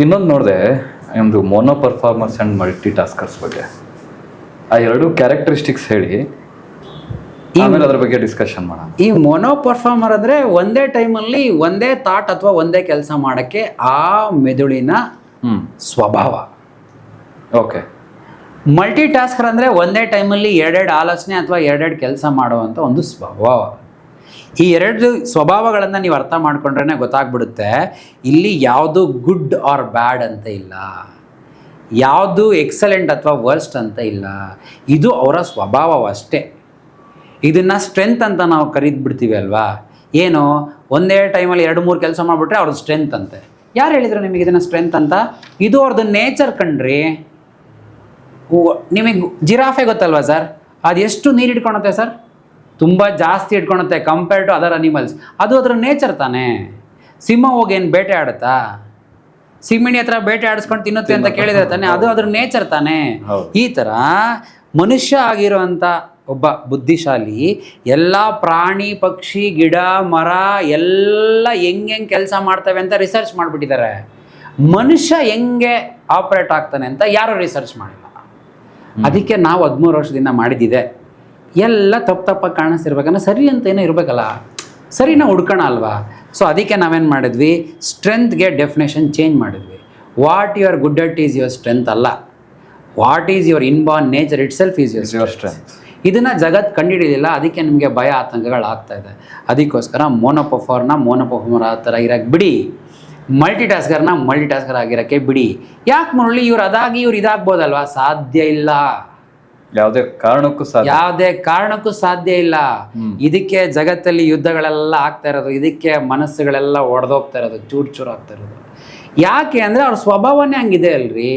ಇನ್ನೊಂದು ನೋಡಿದೆ, ಒಂದು ಮೋನೋ ಪರ್ಫಾರ್ಮರ್ಸ್ ಆ್ಯಂಡ್ ಮಲ್ಟಿ ಟಾಸ್ಕರ್ಸ್ ಬಗ್ಗೆ. ಆ ಎರಡು ಕ್ಯಾರೆಕ್ಟರಿಸ್ಟಿಕ್ಸ್ ಹೇಳಿ, ಆಮೇಲೆ ಅದ್ರ ಬಗ್ಗೆ ಡಿಸ್ಕಷನ್ ಮಾಡೋಣ. ಈ ಮೋನೋ ಪರ್ಫಾರ್ಮರ್ ಅಂದರೆ ಒಂದೇ ಟೈಮಲ್ಲಿ ಒಂದೇ ಥಾಟ್ ಅಥವಾ ಒಂದೇ ಕೆಲಸ ಮಾಡೋಕ್ಕೆ ಆ ಮೆದುಳಿನ ಸ್ವಭಾವ. ಓಕೆ. ಮಲ್ಟಿ ಟಾಸ್ಕರ್ ಅಂದರೆ ಒಂದೇ ಟೈಮಲ್ಲಿ ಎರಡೆರಡು ಆಲೋಚನೆ ಅಥವಾ ಎರಡೆರಡು ಕೆಲಸ ಮಾಡುವಂಥ ಒಂದು ಸ್ವಭಾವ. ಈ ಎರಡು ಸ್ವಭಾವಗಳನ್ನು ನೀವು ಅರ್ಥ ಮಾಡ್ಕೊಂಡ್ರೆ ಗೊತ್ತಾಗ್ಬಿಡುತ್ತೆ, ಇಲ್ಲಿ ಯಾವುದು ಗುಡ್ ಆರ್ ಬ್ಯಾಡ್ ಅಂತ ಇಲ್ಲ, ಯಾವುದು ಎಕ್ಸಲೆಂಟ್ ಅಥವಾ ವರ್ಸ್ಟ್ ಅಂತ ಇಲ್ಲ. ಇದು ಅವರ ಸ್ವಭಾವವಷ್ಟೇ. ಇದನ್ನು ಸ್ಟ್ರೆಂತ್ ಅಂತ ನಾವು ಕರೀದ್ಬಿಡ್ತೀವಿ ಅಲ್ವಾ. ಏನು, ಒಂದೇ ಟೈಮಲ್ಲಿ 2-3 ಕೆಲಸ ಮಾಡಿಬಿಟ್ರೆ ಅವ್ರದ್ದು ಸ್ಟ್ರೆಂತ್ ಅಂತೆ. ಯಾರು ಹೇಳಿದ್ರು ನಿಮಗೆ ಇದನ್ನು ಸ್ಟ್ರೆಂತ್ ಅಂತ? ಇದು ಅವ್ರದ್ದು ನೇಚರ್ ಕಣ್ರಿ. ನಿಮಗೆ ಜಿರಾಫೆ ಗೊತ್ತಲ್ವಾ ಸರ್, ಅದು ಎಷ್ಟು ನೀರು ಇಟ್ಕೊಳುತ್ತೆ ಸರ್? ತುಂಬ ಜಾಸ್ತಿ ಇಟ್ಕೊಳುತ್ತೆ ಕಂಪೇರ್ಡ್ ಟು ಅದರ್ ಅನಿಮಲ್ಸ್. ಅದು ಅದರ ನೇಚರ್ ತಾನೇ. ಸಿಂಹ ಹೋಗಿ ಏನು ಬೇಟೆ ಆಡುತ್ತಾ? ಸಿಂಹಿಣಿ ಹತ್ರ ಬೇಟೆ ಆಡಿಸ್ಕೊಂಡು ತಿನ್ನುತ್ತೆ ಅಂತ ಕೇಳಿದ್ರೆ ತಾನೆ, ಅದು ಅದ್ರ ನೇಚರ್ ತಾನೇ. ಈ ಥರ ಮನುಷ್ಯ ಆಗಿರುವಂಥ ಒಬ್ಬ ಬುದ್ಧಿಶಾಲಿ ಎಲ್ಲ ಪ್ರಾಣಿ ಪಕ್ಷಿ ಗಿಡ ಮರ ಎಲ್ಲ ಹೆಂಗೆ ಕೆಲಸ ಮಾಡ್ತವೆ ಅಂತ ರಿಸರ್ಚ್ ಮಾಡಿಬಿಟ್ಟಿದ್ದಾರೆ. ಮನುಷ್ಯ ಹೆಂಗೆ ಆಪ್ರೇಟ್ ಆಗ್ತಾನೆ ಅಂತ ಯಾರೂ ರಿಸರ್ಚ್ ಮಾಡಿಲ್ಲ. ಅದಕ್ಕೆ ನಾವು 13 ವರ್ಷದಿಂದ ಮಾಡಿದ್ದಿದೆ. ಎಲ್ಲ ತಪ್ಪಾಗಿ ಕಾಣಿಸ್ತಿರ್ಬೇಕಂದ್ರೆ ಸರಿ ಅಂತ ಏನೋ ಇರಬೇಕಲ್ಲ, ಸರಿನಾ ಹುಡ್ಕೋಣ ಅಲ್ವಾ. ಸೊ ಅದಕ್ಕೆ ನಾವೇನು ಮಾಡಿದ್ವಿ, ಸ್ಟ್ರೆಂತ್ಗೆ ಡೆಫಿನೇಷನ್ ಚೇಂಜ್ ಮಾಡಿದ್ವಿ. What you are good at is your strength ಅಲ್ಲ, what is your inborn nature itself is your strength. ಇದನ್ನು ಜಗತ್ತು ಕಂಡುಹಿಡಿಯಲಿಲ್ಲ, ಅದಕ್ಕೆ ನಿಮಗೆ ಭಯ ಆತಂಕಗಳಾಗ್ತಾ ಇದೆ. ಅದಕ್ಕೋಸ್ಕರ ಮೋನೋ ಪರ್ಫಾರ್ಮರ್ ಆ ಥರ ಇರೋಕ್ಕೆ ಬಿಡಿ, ಮಲ್ಟಿ ಟಾಸ್ಕರ್ ಆಗಿರೋಕ್ಕೆ ಬಿಡಿ. ಯಾಕೆ ಮುರಳಿ, ಇವ್ರು ಅದಾಗಿ ಇವ್ರು ಇದಾಗ್ಬೋದಲ್ವಾ? ಸಾಧ್ಯ ಇಲ್ಲ, ಯಾವುದೇ ಕಾರಣಕ್ಕೂ ಸಾಧ್ಯ ಇಲ್ಲ. ಇದಕ್ಕೆ ಜಗತ್ತಲ್ಲಿ ಯುದ್ಧಗಳೆಲ್ಲ ಆಗ್ತಾ ಇರೋದು, ಇದಕ್ಕೆ ಮನಸ್ಸುಗಳೆಲ್ಲ ಒಡೆದೋಗ್ತಾ ಇರೋದು, ಚೂರು ಆಗ್ತಾ ಇರೋದು. ಯಾಕೆ ಅಂದರೆ ಅವ್ರ ಸ್ವಭಾವನೇ ಹಂಗಿದೆ ಅಲ್ರಿ.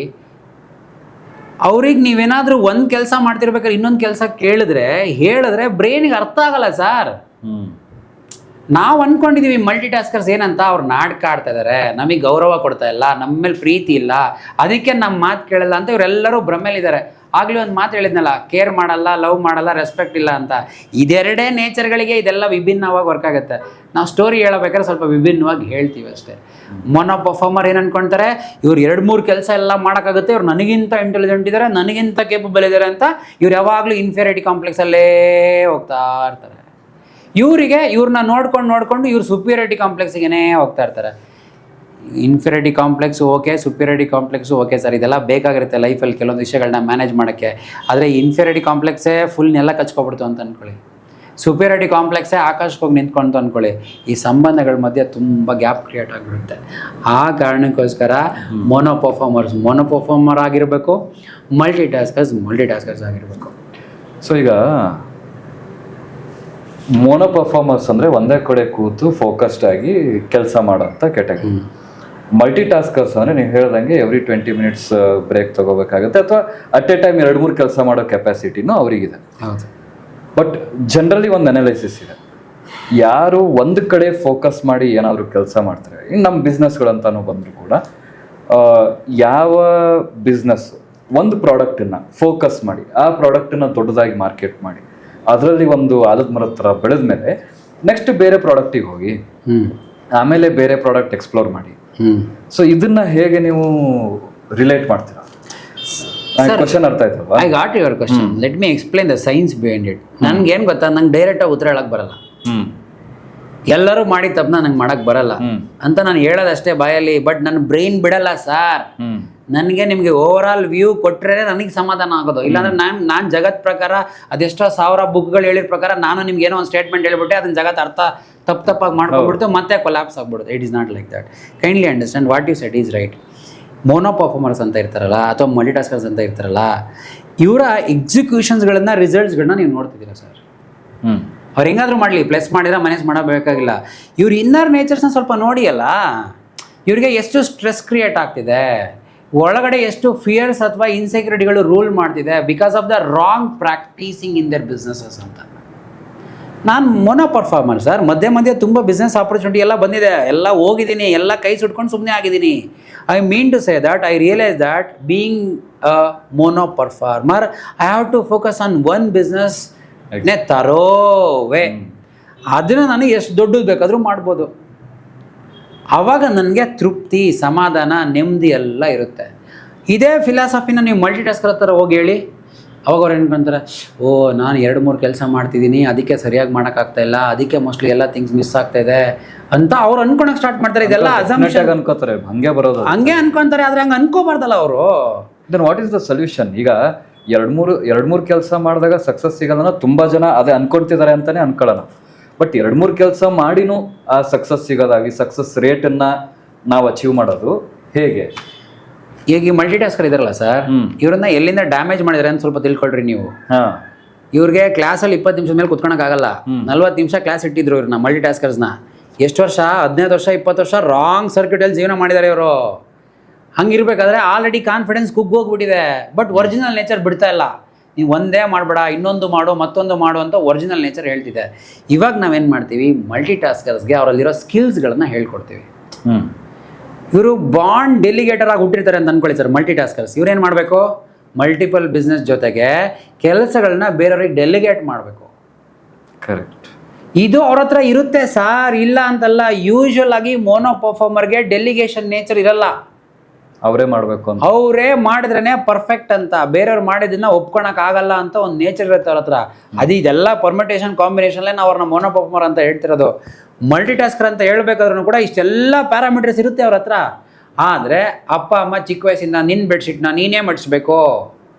ಅವ್ರಿಗೆ ನೀವೇನಾದರೂ ಒಂದು ಕೆಲಸ ಮಾಡ್ತಿರ್ಬೇಕಾದ್ರೆ ಇನ್ನೊಂದು ಕೆಲಸ ಹೇಳಿದ್ರೆ ಬ್ರೈನಿಗೆ ಅರ್ಥ ಆಗಲ್ಲ ಸರ್. ನಾವು ಅಂದ್ಕೊಂಡಿದ್ದೀವಿ ಮಲ್ಟಿ ಟಾಸ್ಕರ್ಸ್ ಏನಂತ, ಅವ್ರು ನಾಟಕ ಆಡ್ತಾ ಇದ್ದಾರೆ, ನಮಗೆ ಗೌರವ ಕೊಡ್ತಾ ಇಲ್ಲ, ನಮ್ಮ ಮೇಲೆ ಪ್ರೀತಿ ಇಲ್ಲ, ಅದಕ್ಕೆ ನಮ್ಮ ಮಾತು ಕೇಳಲ್ಲ ಅಂತ ಇವರೆಲ್ಲರೂ ಭ್ರಮೇಲಿದ್ದಾರೆ. ಆಗಲೇ ಒಂದು ಮಾತು ಹೇಳಿದ್ನಲ್ಲ, ಕೇರ್ ಮಾಡಲ್ಲ, ಲವ್ ಮಾಡಲ್ಲ, ರೆಸ್ಪೆಕ್ಟ್ ಇಲ್ಲ ಅಂತ. ಇದೆರಡೇ ನೇಚರ್ಗಳಿಗೆ ಇದೆಲ್ಲ ವಿಭಿನ್ನವಾಗಿ ವರ್ಕ್ ಆಗುತ್ತೆ. ನಾವು ಸ್ಟೋರಿ ಹೇಳಬೇಕಾದ್ರೆ ಸ್ವಲ್ಪ ವಿಭಿನ್ನವಾಗಿ ಹೇಳ್ತೀವಿ ಅಷ್ಟೇ. ಮೋನೋ ಪರ್ಫಾರ್ಮರ್ ಏನು ಅಂದ್ಕೊಳ್ತಾರೆ, ಇವ್ರು 2-3 ಕೆಲಸ ಎಲ್ಲ ಮಾಡೋಕ್ಕಾಗುತ್ತೆ, ಇವ್ರು ನನಗಿಂತ ಇಂಟೆಲಿಜೆಂಟ್ ಇದ್ದಾರೆ, ನನಗಿಂತ ಕೇಪಬಲ್ ಇದ್ದಾರೆ ಅಂತ ಇವ್ರು ಯಾವಾಗಲೂ ಇನ್ಫೀರಿಯಾರಿಟಿ ಕಾಂಪ್ಲೆಕ್ಸಲ್ಲೇ ಹೋಗ್ತಾ ಇರ್ತಾರೆ. ಇವ್ರನ್ನ ನೋಡ್ಕೊಂಡು ಇವ್ರು ಸುಪೀರಿಯಾರಿಟಿ ಕಾಂಪ್ಲೆಕ್ಸ್ಗೇ ಹೋಗ್ತಾ ಇರ್ತಾರೆ. Inferiority complex okay, superiority complex okay sir, ಇದೆಲ್ಲ ಬೇಕಾಗಿರುತ್ತೆ ಲೈಫಲ್ಲಿ ಕೆಲವೊಂದು ವಿಷಯಗಳನ್ನ ಮ್ಯಾನೇಜ್ ಮಾಡೋಕ್ಕೆ. ಆದರೆ ಇನ್ಫೀರಿಯಾರಿಟಿ ಕಾಂಪ್ಲೆಕ್ಸೇ ಫುಲ್ ನೆಲ ಕಚ್ಕೊಬಿಡ್ತು ಅಂತ ಅಂದ್ಕೊಳ್ಳಿ, ಸುಪೀರಿಯಾರಿಟಿ ಕಾಂಪ್ಲೆಕ್ಸೇ ಆಕಾಶಕ್ಕೆ ಹೋಗಿ ನಿಂತ್ಕೊಂಡು ಅಂದ್ಕೊಳ್ಳಿ, ಈ ಸಂಬಂಧಗಳ ಮಧ್ಯೆ ತುಂಬ ಗ್ಯಾಪ್ ಕ್ರಿಯೇಟ್ ಆಗಿಬಿಡುತ್ತೆ. ಆ ಕಾರಣಕ್ಕೋಸ್ಕರ ಮೋನೋ ಪರ್ಫಾರ್ಮರ್ ಆಗಿರಬೇಕು, ಮಲ್ಟಿ ಟಾಸ್ಕರ್ಸ್ ಆಗಿರಬೇಕು. ಸೊ ಈಗ ಮೋನೋ ಪರ್ಫಾರ್ಮರ್ಸ್ ಅಂದರೆ ಒಂದೇ ಕಡೆ ಕೂತು ಫೋಕಸ್ಡ್ ಆಗಿ ಕೆಲಸ ಮಾಡೋಂಥ ಕೆಟಗರಿ. ಮಲ್ಟಿ ಟಾಸ್ಕರ್ಸ್ ಅಂದರೆ ನೀವು ಹೇಳ್ದಂಗೆ ಎವ್ರಿ 20 minutes ಬ್ರೇಕ್ ತೊಗೋಬೇಕಾಗುತ್ತೆ, ಅಥವಾ ಅಟ್ ಎ ಟೈಮ್ 2-3 ಕೆಲಸ ಮಾಡೋ ಕೆಪಾಸಿಟಿನೂ ಅವರಿಗಿದೆ. ಬಟ್ ಜನರಲಿ ಒಂದು ಅನಾಲಿಸಿಸ್ ಇದೆ, ಯಾರು ಒಂದು ಕಡೆ ಫೋಕಸ್ ಮಾಡಿ ಏನಾದರೂ ಕೆಲಸ ಮಾಡ್ತಾರೆ, ಇನ್ನು ನಮ್ಮ ಬಿಸ್ನೆಸ್ಗಳಂತನೂ ಬಂದರೂ ಕೂಡ ಯಾವ ಬಿಸ್ನೆಸ್ ಒಂದು ಪ್ರಾಡಕ್ಟನ್ನು ಫೋಕಸ್ ಮಾಡಿ ಆ ಪ್ರಾಡಕ್ಟನ್ನು ದೊಡ್ಡದಾಗಿ ಮಾರ್ಕೆಟ್ ಮಾಡಿ ಅದರಲ್ಲಿ ಒಂದು ಆಲದ ಮರದ ಥರ ಬೆಳೆದ ಮೇಲೆ ನೆಕ್ಸ್ಟ್ ಬೇರೆ ಪ್ರಾಡಕ್ಟಿಗೆ ಹೋಗಿ ಆಮೇಲೆ ಬೇರೆ ಪ್ರಾಡಕ್ಟ್ ಎಕ್ಸ್ಪ್ಲೋರ್ ಮಾಡಿ. ಸೊ ಇದನ್ನ ಹೇಗೆ ನೀವು ರಿಲೇಟ್ ಮಾಡ್ತೀರಾ? ಕ್ವಶನ್ ಅರ್ಥ ಆಯ್ತಲ್ವಾ? I got your question. Let me explain the science behind it. ನನ್ಗೇನು ಗೊತ್ತಾ, ನಂಗೆ ಡೈರೆಕ್ಟಾಗಿ ಉತ್ತರ ಹೇಳಕ್ಕೆ ಬರಲ್ಲ. ಎಲ್ಲರೂ ಮಾಡಿ ತಪ್ಪನ ನಂಗೆ ಮಾಡಕ್ಕೆ ಬರಲ್ಲ ಅಂತ ನಾನು ಹೇಳೋದಷ್ಟೇ ಬಾಯಲ್ಲಿ. ಬಟ್ ನನ್ನ ಬ್ರೈನ್ ಬಿಡಲ್ಲ ಸರ್. ನನಗೆ ನಿಮಗೆ ಓವರ್ ಆಲ್ ವ್ಯೂ ಕೊಟ್ಟರೆ ನನಗೆ ಸಮಾಧಾನ ಆಗೋದು. ಇಲ್ಲಾಂದ್ರೆ ನಾನು ಜಗತ್ ಪ್ರಕಾರ ಅದೆಷ್ಟೋ 1000 ಬುಕ್ಗಳು ಹೇಳಿದ ಪ್ರಕಾರ ನಾನು ನಿಮ್ಗೆ ಏನೋ ಒಂದು ಸ್ಟೇಟ್ಮೆಂಟ್ ಹೇಳ್ಬಿಟ್ಟೆ, ಅದನ್ನ ಜಗತ್ತು ಅರ್ಥ ತಪ್ಪಾಗಿ ಮಾಡ್ಕೊಂಡ್ಬಿಡ್ತು, ಮತ್ತೆ ಕೊಲ್ಯಾಪ್ಸ್ ಆಗ್ಬಿಡುತ್ತೆ. It is not like that. Kindly understand what you said is right. Mono performers ಅಂತ ಇರ್ತಾರಲ್ಲ ಅಥವಾ ಮಲ್ಟಿ ಟಾಸ್ಕರ್ಸ್ ಅಂತ ಇರ್ತಾರಲ್ಲ, ಇವರ ಎಕ್ಸಿಕ್ಯೂಷನ್ಸ್ಗಳನ್ನ ರಿಸಲ್ಟ್ಸ್ಗಳನ್ನ ನೀವು ನೋಡ್ತಿದ್ದೀರಾ ಸರ್. ಅವ್ರು ಹೆಂಗಾದ್ರೂ ಮಾಡಲಿ, ಪ್ಲಸ್ ಮಾಡಿದ್ರೆ ಮೈನಸ್ ಮಾಡಬೇಕಾಗಿಲ್ಲ. ಇವ್ರ ಇನ್ನರ್ ನೇಚರ್ಸ್ನ ಸ್ವಲ್ಪ ನೋಡಿ ಅಲ್ಲ, ಇವ್ರಿಗೆ ಎಷ್ಟು ಸ್ಟ್ರೆಸ್ ಕ್ರಿಯೇಟ್ ಆಗ್ತಿದೆ, ಒಳಗಡೆ ಎಷ್ಟು ಫಿಯರ್ಸ್ ಅಥವಾ ಇನ್ಸೆಕ್ಯೂರಿಟಿಗಳು ರೂಲ್ ಮಾಡ್ತಿದೆ because of the wrong practising in their businesses ಅಂತ. ನಾನು ಮೋನೋ ಪರ್ಫಾರ್ಮರ್ ಸರ್. ಮಧ್ಯೆ ತುಂಬ ಬಿಸ್ನೆಸ್ ಆಪರ್ಚುನಿಟಿ ಎಲ್ಲ ಬಂದಿದೆ, ಎಲ್ಲ ಹೋಗಿದ್ದೀನಿ, ಎಲ್ಲ ಕೈ ಸುಟ್ಕೊಂಡು ಸುಮ್ಮನೆ ಆಗಿದ್ದೀನಿ. I mean to say that I realise that being a mono performer I have to focus on one business ತರೋವೆ. ಅದನ್ನು ನನಗೆ ಎಷ್ಟು ದೊಡ್ಡದು ಬೇಕಾದರೂ ಮಾಡ್ಬೋದು. ಆವಾಗ ನನಗೆ ತೃಪ್ತಿ, ಸಮಾಧಾನ, ನೆಮ್ಮದಿ ಎಲ್ಲ ಇರುತ್ತೆ. ಇದೇ ಫಿಲಾಸಫಿನ ನೀವು ಮಲ್ಟಿಟಾಸ್ಕರ್ ಹತ್ರ ಹೋಗಿ ಹೇಳಿ, ಅವಾಗ ಅವ್ರು ಏನ್ಕೊಂತಾರೆ, ಓ ನಾನು 2-3 ಕೆಲಸ ಮಾಡ್ತಿದ್ದೀನಿ, ಅದಕ್ಕೆ ಸರಿಯಾಗಿ ಮಾಡೋಕ್ಕಾಗ್ತಾಯಿಲ್ಲ, ಅದಕ್ಕೆ ಮೋಸ್ಟ್ಲಿ ಎಲ್ಲ ಥಿಂಗ್ಸ್ ಮಿಸ್ ಆಗ್ತಾಯಿದೆ ಅಂತ ಅವ್ರು ಅನ್ಕೊಳಕ್ಕೆ ಸ್ಟಾರ್ಟ್ ಮಾಡ್ತಾರೆ. ಇದೆಲ್ಲ ಅಸಂಪ್ಷನ್ ಅನ್ಕೋತಾರೆ, ಹಂಗೆ ಬರೋದು, ಹಂಗೆ ಅನ್ಕೊಂತಾರೆ. ಆದರೆ ಹಂಗೆ ಅನ್ಕೋಬಾರ್ದಲ್ಲ ಅವರು. Then what is the solution? ಈಗ 2-3 ಕೆಲಸ ಮಾಡಿದಾಗ ಸಕ್ಸಸ್ ಸಿಗಲ್ಲ, ತುಂಬಾ ಜನ ಅದೇ ಅನ್ಕೊಳ್ತಿದ್ದಾರೆ ಅಂತಾನೆ ಅನ್ಕೊಳ್ಳೋಣ. ಬಟ್ 2-3 ಕೆಲಸ ಮಾಡಿನೂ ಆ ಸಕ್ಸಸ್ ಸಿಗೋದಾಗಿ ಸಕ್ಸಸ್ ರೇಟನ್ನ ನಾವು ಅಚೀವ್ ಮಾಡೋದು ಹೇಗೆ? ಈಗ ಈ ಮಲ್ಟಿಟಾಸ್ಕರ್ ಇದಾರಲ್ಲ ಸರ್, ಇವ್ರನ್ನ ಎಲ್ಲಿಂದ ಡ್ಯಾಮೇಜ್ ಮಾಡಿದಾರೆ ಅಂತ ಸ್ವಲ್ಪ ತಿಳ್ಕೊಳ್ರಿ ನೀವು. ಇವ್ರಿಗೆ ಕ್ಲಾಸಲ್ಲಿ 20 ನಿಮಿಷದ ಮೇಲೆ ಕುತ್ಕೊಳಕ್ಕಾಗಲ್ಲ, 40 ನಿಮಿಷ ಕ್ಲಾಸ್ ಇಟ್ಟಿದ್ರು ಇವ್ರನ್ನ ಮಲ್ಟಿಟಾಸ್ಕರ್ಸ್ನ. ಎಷ್ಟು ವರ್ಷ? 15 ವರ್ಷ 20 ವರ್ಷ ರಾಂಗ್ ಸರ್ಕ್ಯೂಟಲ್ಲಿ ಜೀವನ ಮಾಡಿದ್ದಾರೆ ಇವರು. ಹಂಗಿರ್ಬೇಕಾದ್ರೆ ಆಲ್ರೆಡಿ ಕಾನ್ಫಿಡೆನ್ಸ್ ಕುಗ್ಗೋಗ್ಬಿಟ್ಟಿದೆ. ಬಟ್ ಒರಿಜಿನಲ್ ನೇಚರ್ ಬಿಡ್ತಾ ಇಲ್ಲ. ನೀವು ಒಂದೇ ಮಾಡಬೇಡ, ಇನ್ನೊಂದು ಮಾಡು, ಮತ್ತೊಂದು ಮಾಡು ಅಂತ ಒರಿಜಿನಲ್ ನೇಚರ್ ಹೇಳ್ತಿದೆ. ಇವಾಗ ನಾವೇನು ಮಾಡ್ತೀವಿ, ಮಲ್ಟಿಟಾಸ್ಕರ್ಸ್ಗೆ ಅವರಲ್ಲಿರೋ ಸ್ಕಿಲ್ಸ್ಗಳನ್ನ ಹೇಳ್ಕೊಡ್ತೀವಿ. ಇವರು ಬಾಂಡ್ ಡೆಲಿಗೇಟರ್ ಆಗಿ ಹುಟ್ಟಿರ್ತಾರೆ ಅಂತ ಅನ್ಕೊಳ್ಳಿ ಸರ್ ಮಲ್ಟಿಟಾಸ್ಕರ್ಸ್. ಇವ್ರೇನು ಮಾಡಬೇಕು, ಮಲ್ಟಿಪಲ್ ಬಿಸ್ನೆಸ್ ಜೊತೆಗೆ ಕೆಲಸಗಳನ್ನ ಬೇರೆಯವ್ರಿಗೆ ಡೆಲಿಗೇಟ್ ಮಾಡಬೇಕು. ಕರೆಕ್ಟ್. ಇದು ಅವ್ರ ಹತ್ರ ಇರುತ್ತೆ ಸಾರ್, ಇಲ್ಲ ಅಂತಲ್ಲ. ಯೂಶುವಲ್ ಆಗಿ ಮೋನೋ ಪರ್ಫಾರ್ಮರ್ಗೆ ಡೆಲಿಗೇಷನ್ ನೇಚರ್ ಇರಲ್ಲ. ಅವರೇ ಮಾಡಬೇಕು ಅಂತ, ಅವರೇ ಮಾಡಿದ್ರೇ ಪರ್ಫೆಕ್ಟ್ ಅಂತ, ಬೇರೆಯವ್ರು ಮಾಡಿದ್ದನ್ನ ಒಪ್ಕೊಳಕ್ ಆಗಲ್ಲ ಅಂತ ಒಂದು ನೇಚರ್ ಇರುತ್ತೆ ಅವ್ರ ಹತ್ರ. ಅದು ಇದೆಲ್ಲ ಪರ್ಮಿಟೇಷನ್ ಕಾಂಬಿನೇಷನ್ಲೇ ನಾವು ಅವ್ರನ್ನ ಮೋನೋ ಪರ್ಫಾರ್ಮರ್ ಅಂತ ಹೇಳ್ತಿರೋದು. ಮಲ್ಟಿಟಾಸ್ಕರ್ ಅಂತ ಹೇಳ್ಬೇಕಾದ್ರೂ ಕೂಡ ಇಷ್ಟೆಲ್ಲ ಪ್ಯಾರಾಮೀಟರ್ಸ್ ಇರುತ್ತೆ ಅವ್ರ ಹತ್ರ. ಆದರೆ ಅಪ್ಪ ಅಮ್ಮ ಚಿಕ್ಕ ವಯಸ್ಸಿಂದ ನಿನ್ನ ಬೆಡ್ಶೀಟ್ನ ನೀನೇ ಮಡಿಸ್ಬೇಕು,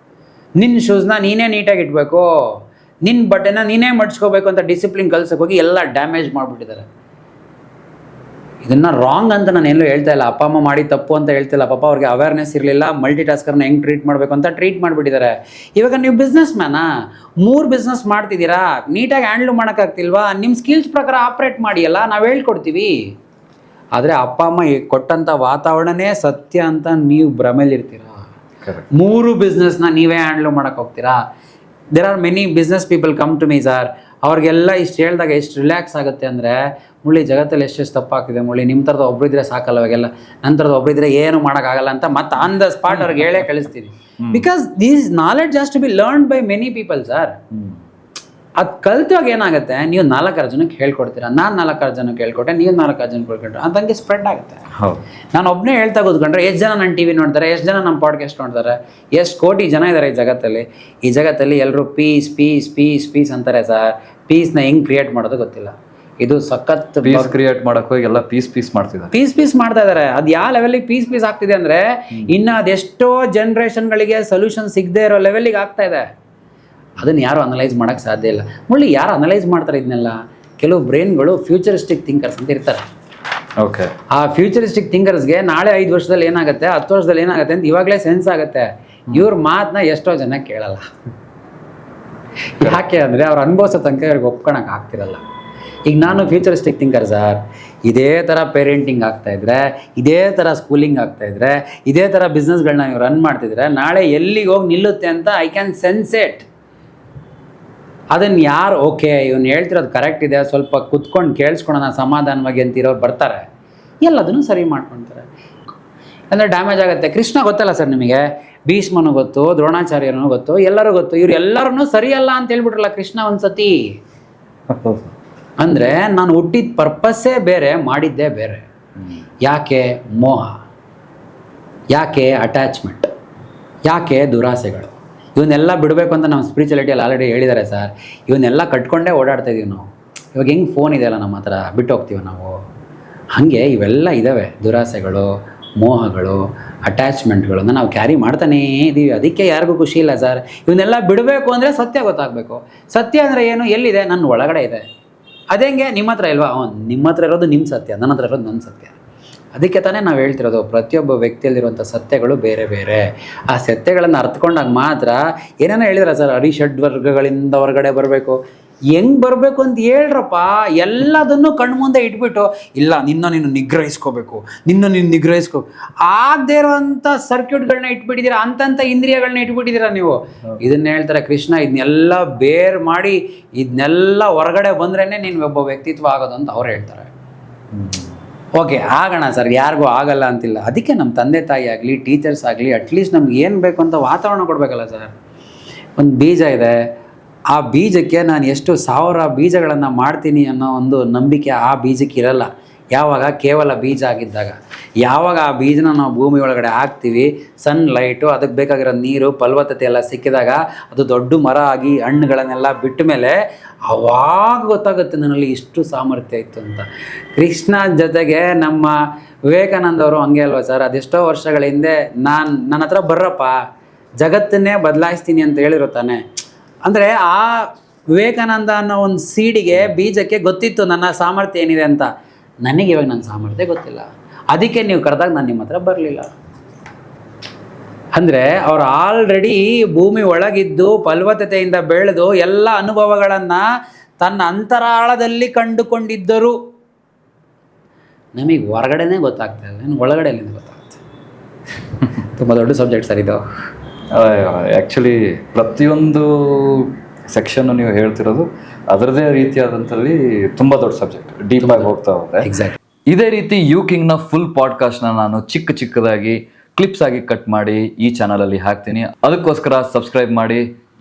ನಿನ್ನ ಶೂಸ್ನ ನೀನೇ ನೀಟಾಗಿ ಇಟ್ಬೇಕು, ನಿನ್ನ ಬಟ್ಟೆನ ನೀನೇ ಮಡಿಸ್ಕೋಬೇಕು ಅಂತ ಡಿಸಿಪ್ಲಿನ್ ಕಲ್ಸಕ್ಕೆ ಹೋಗಿ ಎಲ್ಲ ಡ್ಯಾಮೇಜ್ ಮಾಡಿಬಿಟ್ಟಿದ್ದಾರೆ. ಇದನ್ನು ರಾಂಗ್ ಅಂತ ನಾನು ಎಲ್ಲೂ ಹೇಳ್ತಾ ಇಲ್ಲ, ಅಪ್ಪ ಅಮ್ಮ ಮಾಡಿ ತಪ್ಪು ಅಂತ ಹೇಳ್ತಿಲ್ಲ. ಪಾಪ ಅವ್ರಿಗೆ ಅವೇರ್ನೆಸ್ ಇರಲಿಲ್ಲ, ಮಲ್ಟಿಟಾಸ್ಕರ್ನ ಹೆಂಗೆ ಟ್ರೀಟ್ ಮಾಡಬೇಕು ಅಂತ ಟ್ರೀಟ್ ಮಾಡಿಬಿಟ್ಟಿದ್ದಾರೆ. ಇವಾಗ ನೀವು ಬಿಸ್ನೆಸ್ ಮ್ಯಾನಾ, 3 ಬಿಸ್ನೆಸ್ ಮಾಡ್ತಿದ್ದೀರಾ, ನೀಟಾಗಿ ಹ್ಯಾಂಡ್ಲ್ ಮಾಡೋಕ್ಕಾಗ್ತಿಲ್ವಾ? ನಿಮ್ಮ ಸ್ಕಿಲ್ಸ್ ಪ್ರಕಾರ ಆಪ್ರೇಟ್ ಮಾಡಿಯಲ್ಲ, ನಾವು ಹೇಳ್ಕೊಡ್ತೀವಿ. ಆದರೆ ಅಪ್ಪ ಅಮ್ಮ ಕೊಟ್ಟಂಥ ವಾತಾವರಣನೇ ಸತ್ಯ ಅಂತ ನೀವು ಭ್ರಮೆಲಿರ್ತೀರ. 3 ಬಿಸ್ನೆಸ್ನ ನೀವೇ ಹ್ಯಾಂಡ್ಲ್ ಮಾಡೋಕ್ಕೆ ಹೋಗ್ತೀರಾ. There are many business people come to me sir. ಅವ್ರಿಗೆಲ್ಲ ಇಷ್ಟು ಹೇಳಿದಾಗ ಎಷ್ಟು ರಿಲ್ಯಾಕ್ಸ್ ಆಗುತ್ತೆ ಅಂದರೆ, ಮುಳ್ಳಿ ಜಗತ್ತಲ್ಲಿ ಎಷ್ಟೆಷ್ಟು ತಪ್ಪಾಗ್ತಿದೆ ಮುಳ್ಳಿ, ನಿಮ್ಮ ಥರದ ಒಬ್ಬರಿದ್ರೆ ಸಾಕಲ್ಲ, ಅವಾಗೆಲ್ಲ ನನ್ನ ಥರದ ಒಬ್ಬರಿದ್ರೆ ಏನು ಮಾಡೋಕ್ಕಾಗಲ್ಲ ಅಂತ ಮತ್ತೆ ಆನ್ ದ ಸ್ಪಾಟ್ ಅವ್ರಿಗೆ ಹೇಳೇ ಕಳಿಸ್ತೀನಿ. Because these knowledge has to be learned by many people sir. ಅದು ಕಲ್ತಾಗ ಏನಾಗುತ್ತೆ, ನೀವು 4-6 ಜನಕ್ಕೆ ಹೇಳ್ಕೊಡ್ತೀರಾ, ನಾನು 4-6 ಜನಕ್ಕೆ ಹೇಳ್ಕೊಟ್ಟೆ, ನೀವು 4-6 ಜನಕ್ಕೆ ಹೇಳ್ಕೊಟ್ರೆ ಅದಂಗೆ ಸ್ಪ್ರೆಡ್ ಆಗುತ್ತೆ. ನಾನು ಒಬ್ಬನೇ ಹೇಳ್ತಾ ಕೂತ್ಕೊಂಡ್ರೆ ಎಷ್ಟು ಜನ ನನ್ನ TV ನೋಡ್ತಾರೆ, ಎಷ್ಟು ಜನ ನಮ್ಮ ಪಾಡ್ಕಾಸ್ಟ್ ನೋಡ್ತಾರೆ, ಎಷ್ಟು ಕೋಟಿ ಜನ ಇದ್ದಾರೆ ಈ ಜಗತ್ತಲ್ಲಿ. ಈ ಜಗತ್ತಲ್ಲಿ ಎಲ್ಲರೂ ಪೀಸ್ ಪೀಸ್ ಪೀಸ್ ಪೀಸ್ ಅಂತಾರೆ ಸರ್. ಪೀಸ್ನ ಹೆಂಗೆ ಕ್ರಿಯೇಟ್ ಮಾಡೋದು ಗೊತ್ತಿಲ್ಲ. ಇದು ಸಖತ್ ಪೀಸ್ ಕ್ರಿಯೇಟ್ ಮಾಡಕ್ಕೆ ಹೋಗಿ ಎಲ್ಲ ಪೀಸ್ ಪೀಸ್ ಮಾಡ್ತಿದ್ದಾರೆ, ಪೀಸ್ ಮಾಡ್ತಾ ಇದ್ದಾರೆ. ಅದು ಯಾವ ಲೆವೆಲಿಗೆ ಪೀಸ್ ಆಗ್ತಿದೆ ಅಂದರೆ, ಇನ್ನು ಅದೆಷ್ಟೋ ಜನ್ರೇಷನ್ಗಳಿಗೆ ಸೊಲ್ಯೂಷನ್ ಸಿಗದೆ ಇರೋ ಲೆವೆಲಿಗೆ ಆಗ್ತಾ ಇದೆ. ಅದನ್ನು ಯಾರು ಅನಲೈಸ್ ಮಾಡೋಕ್ಕೆ ಸಾಧ್ಯ ಇಲ್ಲ. ಮುಳ್ಳಿ ಯಾರು ಅನಲೈಸ್ ಮಾಡ್ತಾರೆ ಇದನ್ನೆಲ್ಲ? ಕೆಲವು ಬ್ರೈನ್ಗಳು ಫ್ಯೂಚರಿಸ್ಟಿಕ್ ಥಿಂಕರ್ಸ್ ಅಂತ ಇರ್ತಾರೆ. ಓಕೆ, ಆ ಫ್ಯೂಚರಿಸ್ಟಿಕ್ ಥಿಂಕರ್ಸ್ಗೆ ನಾಳೆ 5 ವರ್ಷದಲ್ಲಿ ಏನಾಗುತ್ತೆ, 10 ವರ್ಷದಲ್ಲಿ ಏನಾಗುತ್ತೆ ಅಂತ ಇವಾಗಲೇ ಸೆನ್ಸ್ ಆಗುತ್ತೆ. ಇವ್ರ ಮಾತನ್ನ ಎಷ್ಟೋ ಜನ ಕೇಳಲ್ಲ. ಯಾಕೆ ಅಂದರೆ ಅವ್ರು ಅನುಭವಿಸೋ ತನಕ ಇವ್ರಿಗೆ ಒಪ್ಕೊಳಕ್ಕೆ ಆಗ್ತಿರಲ್ಲ. ಈಗ ನಾನು ಫ್ಯೂಚರಿಸ್ಟಿಕ್ ಥಿಂಕರ್ ಸರ್. ಇದೇ ಥರ ಪೇರೆಂಟಿಂಗ್ ಆಗ್ತಾಯಿದ್ರೆ, ಇದೇ ಥರ ಸ್ಕೂಲಿಂಗ್ ಆಗ್ತಾಯಿದ್ರೆ, ಇದೇ ಥರ ಬಿಸ್ನೆಸ್ಗಳನ್ನ ನೀವು ರನ್ ಮಾಡ್ತಿದ್ರೆ ನಾಳೆ ಎಲ್ಲಿಗೆ ಹೋಗಿ ನಿಲ್ಲುತ್ತೆ ಅಂತ ಐ ಕ್ಯಾನ್ ಸೆನ್ಸ್ ಇಟ್. ಅದನ್ನು ಯಾರು ಓಕೆ ಇವನು ಹೇಳ್ತಿರೋದು ಕರೆಕ್ಟ್ ಇದೆ, ಸ್ವಲ್ಪ ಕುತ್ಕೊಂಡು ಕೇಳಿಸ್ಕೊಳೋಣ ಸಮಾಧಾನವಾಗಿ ಅಂತಿರೋರು ಬರ್ತಾರೆ, ಎಲ್ಲದನ್ನು ಸರಿ ಮಾಡ್ಕೊಳ್ತಾರೆ. ಅಂದರೆ ಡ್ಯಾಮೇಜ್ ಆಗುತ್ತೆ. ಕೃಷ್ಣ ಗೊತ್ತಲ್ಲ ಸರ್ ನಿಮಗೆ, ಭೀಷ್ಮನು ಗೊತ್ತು, ದ್ರೋಣಾಚಾರ್ಯನೂ ಗೊತ್ತು, ಎಲ್ಲರೂ ಗೊತ್ತು. ಇವ್ರು ಎಲ್ಲರೂ ಸರಿಯಲ್ಲ ಅಂತ ಹೇಳ್ಬಿಟ್ರಲ್ಲ ಕೃಷ್ಣ ಒಂದು ಸತಿ. ಅಂದರೆ ನಾನು ಹುಟ್ಟಿದ ಪರ್ಪಸ್ಸೇ ಬೇರೆ, ಮಾಡಿದ್ದೇ ಬೇರೆ. ಯಾಕೆ ಮೋಹ, ಯಾಕೆ ಅಟ್ಯಾಚ್ಮೆಂಟ್, ಯಾಕೆ ದುರಾಸೆಗಳು, ಇವನ್ನೆಲ್ಲ ಬಿಡಬೇಕು ಅಂತ ನಮ್ಮ ಸ್ಪಿರಿಚುಯಾಲಿಟಿಯಲ್ಲಿ ಆಲ್ರೆಡಿ ಹೇಳಿದ್ದಾರೆ ಸರ್. ಇವನ್ನೆಲ್ಲ ಕಟ್ಕೊಂಡೇ ಓಡಾಡ್ತಾ ಇದೀವಿ ನಾವು. ಇವಾಗ ಹೆಂಗೆ ಫೋನ್ ಇದೆಯಲ್ಲ ನಮ್ಮ ಹತ್ರ, ಬಿಟ್ಟು ಹೋಗ್ತೀವಿ ನಾವು. ಹಾಗೆ ಇವೆಲ್ಲ ಇದ್ದಾವೆ, ದುರಾಸೆಗಳು, ಮೋಹಗಳು, ಅಟ್ಯಾಚ್ಮೆಂಟ್ಗಳನ್ನು ನಾವು ಕ್ಯಾರಿ ಮಾಡ್ತಾನೇ ಇದ್ದೀವಿ. ಅದಕ್ಕೆ ಯಾರಿಗೂ ಖುಷಿ ಇಲ್ಲ ಸರ್. ಇವನ್ನೆಲ್ಲ ಬಿಡಬೇಕು ಅಂದರೆ ಸತ್ಯ ಗೊತ್ತಾಗಬೇಕು. ಸತ್ಯ ಅಂದರೆ ಏನು, ಎಲ್ಲಿದೆ, ನನ್ನ ಒಳಗಡೆ ಇದೆ. ಅದೇಂಗೆ ನಿಮ್ಮ ಹತ್ರ ಇಲ್ವಾ? ನಿಮ್ಮ ಹತ್ರ ಇರೋದು ನಿಮ್ಮ ಸತ್ಯ, ನನ್ನ ಹತ್ರ ಇರೋದು ನನ್ನ ಸತ್ಯ. ಅದಕ್ಕೆ ತಾನೇ ನಾವು ಹೇಳ್ತಿರೋದು, ಪ್ರತಿಯೊಬ್ಬ ವ್ಯಕ್ತಿಯಲ್ಲಿರುವಂಥ ಸತ್ಯಗಳು ಬೇರೆ ಬೇರೆ. ಆ ಸತ್ಯಗಳನ್ನು ಅರ್ಥಕೊಂಡಾಗ ಮಾತ್ರ, ಏನೇನೋ ಹೇಳಿದ್ರೆ ಸರ್, ಅರಿಷಡ್ವರ್ಗಗಳಿಂದ ಹೊರಗಡೆ ಬರಬೇಕು. ಹೆಂಗೆ ಬರಬೇಕು ಅಂತ ಹೇಳ್ರಪ್ಪ. ಎಲ್ಲದನ್ನು ಕಣ್ಮುಂದೆ ಇಟ್ಬಿಟ್ಟು, ಇಲ್ಲ ನೀನು ನಿಗ್ರಹಿಸ್ಕೋಬೇಕು, ನೀನು ನಿಗ್ರಹಿಸ್ಕೋ, ಆಗದೇ ಇರೋವಂಥ ಸರ್ಕ್ಯೂಟ್ಗಳನ್ನ ಇಟ್ಬಿಟ್ಟಿದ್ದೀರಾ, ಅಂತಂಥ ಇಂದ್ರಿಯಗಳನ್ನ ಇಟ್ಬಿಟ್ಟಿದ್ದೀರಾ ನೀವು. ಇದನ್ನ ಹೇಳ್ತಾರೆ ಕೃಷ್ಣ. ಇದನ್ನೆಲ್ಲ ಬೇರ್ ಮಾಡಿ ಇದನ್ನೆಲ್ಲ ಹೊರಗಡೆ ಬಂದ್ರೇ ನೀನು ಒಬ್ಬ ವ್ಯಕ್ತಿತ್ವ ಆಗೋದು ಅಂತ ಅವ್ರು ಹೇಳ್ತಾರೆ. ಓಕೆ, ಆಗೋಣ ಸರ್, ಯಾರಿಗೂ ಆಗಲ್ಲ ಅಂತಿಲ್ಲ. ಅದಕ್ಕೆ ನಮ್ಮ ತಂದೆ ತಾಯಿ ಆಗಲಿ, ಟೀಚರ್ಸ್ ಆಗಲಿ, ಅಟ್ಲೀಸ್ಟ್ ನಮ್ಗೆ ಏನು ಬೇಕು ಅಂತ ವಾತಾವರಣ ಕೊಡಬೇಕಲ್ಲ ಸರ್. ಒಂದು ಬೀಜ ಇದೆ, ಆ ಬೀಜಕ್ಕೆ ನಾನು ಎಷ್ಟು 1000 ಬೀಜಗಳನ್ನು ಮಾಡ್ತೀನಿ ಅನ್ನೋ ಒಂದು ನಂಬಿಕೆ ಆ ಬೀಜಕ್ಕೆ ಇರಲ್ಲ. ಯಾವಾಗ ಕೇವಲ ಬೀಜ ಆಗಿದ್ದಾಗ. ಯಾವಾಗ ಆ ಬೀಜನ ನಾವು ಭೂಮಿ ಒಳಗಡೆ ಹಾಕ್ತೀವಿ, ಸನ್ಲೈಟು, ಅದಕ್ಕೆ ಬೇಕಾಗಿರೋ ನೀರು, ಫಲವತ್ತತೆ ಎಲ್ಲ ಸಿಕ್ಕಿದಾಗ ಅದು ದೊಡ್ಡ ಮರ ಆಗಿ ಹಣ್ಣುಗಳನ್ನೆಲ್ಲ ಬಿಟ್ಟ ಮೇಲೆ ಅವಾಗ ಗೊತ್ತಾಗುತ್ತೆ ನನ್ನಲ್ಲಿ ಇಷ್ಟು ಸಾಮರ್ಥ್ಯ ಇತ್ತು ಅಂತ. ಕೃಷ್ಣ ಜೊತೆಗೆ ನಮ್ಮ ವಿವೇಕಾನಂದ ಅವರು ಹಂಗೆ ಅಲ್ವಾ ಸರ್, ಅದೆಷ್ಟೋ ವರ್ಷಗಳ ಹಿಂದೆ ನನ್ನ ಹತ್ರ ಬರ್ರಪ್ಪ ಜಗತ್ತನ್ನೇ ಬದಲಾಯಿಸ್ತೀನಿ ಅಂತ ಹೇಳಿರೋ ತಾನೆ. ಅಂದರೆ ಆ ವಿವೇಕಾನಂದ ಅನ್ನೋ ಒಂದು ಸೀಡಿಗೆ, ಬೀಜಕ್ಕೆ ಗೊತ್ತಿತ್ತು ನನ್ನ ಸಾಮರ್ಥ್ಯ ಏನಿದೆ ಅಂತ. ನನಗೆ ಇವಾಗ ನನ್ನ ಸಾಮರ್ಥ್ಯ ಗೊತ್ತಿಲ್ಲ, ಅದಕ್ಕೆ ನೀವು ಕರೆದಾಗ ನಾನು ನಿಮ್ಮ ಹತ್ರ ಬರಲಿಲ್ಲ. ಅಂದರೆ ಅವ್ರು ಆಲ್ರೆಡಿ ಭೂಮಿ ಒಳಗಿದ್ದು ಫಲವತ್ತತೆಯಿಂದ ಬೆಳೆದು ಎಲ್ಲ ಅನುಭವಗಳನ್ನು ತನ್ನ ಅಂತರಾಳದಲ್ಲಿ ಕಂಡುಕೊಂಡಿದ್ದರು. ನಮಗೆ ಹೊರಗಡೆನೇ ಗೊತ್ತಾಗ್ತಾ ಇಲ್ಲ, ಇನ್ನು ಒಳಗಡೆ ಎಲ್ಲಿಂದ ಗೊತ್ತಾಗುತ್ತೆ? ತುಂಬ ದೊಡ್ಡ ಸಬ್ಜೆಕ್ಟ್ ಸರ್ ಇದು. ಆ್ಯಕ್ಚುಲಿ ಪ್ರತಿಯೊಂದು ಸೆಕ್ಷನ್ ನೀವು ಹೇಳ್ತಿರೋದು ಅದರದೇ ರೀತಿಯಾದಂಥಲ್ಲಿ ತುಂಬ ದೊಡ್ಡ ಸಬ್ಜೆಕ್ಟ್, ಡೀಪ್ ಆಗಿ ಹೋಗ್ತಾ ಹೋದ್ರೆ. ಎಕ್ಸಾಕ್ಟ್. ಇದೇ ರೀತಿ ಯು ಕಿಂಗ್ನ ಫುಲ್ ಪಾಡ್ಕಾಸ್ಟ್ನ ನಾನು ಚಿಕ್ಕದಾಗಿ ಕ್ಲಿಪ್ಸ್ ಆಗಿ ಕಟ್ ಮಾಡಿ ಈ ಚಾನಲಲ್ಲಿ ಹಾಕ್ತೀನಿ. ಅದಕ್ಕೋಸ್ಕರ ಸಬ್ಸ್ಕ್ರೈಬ್ ಮಾಡಿ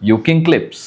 ಯು ಕಿಂಗ್ ಕ್ಲಿಪ್ಸ್.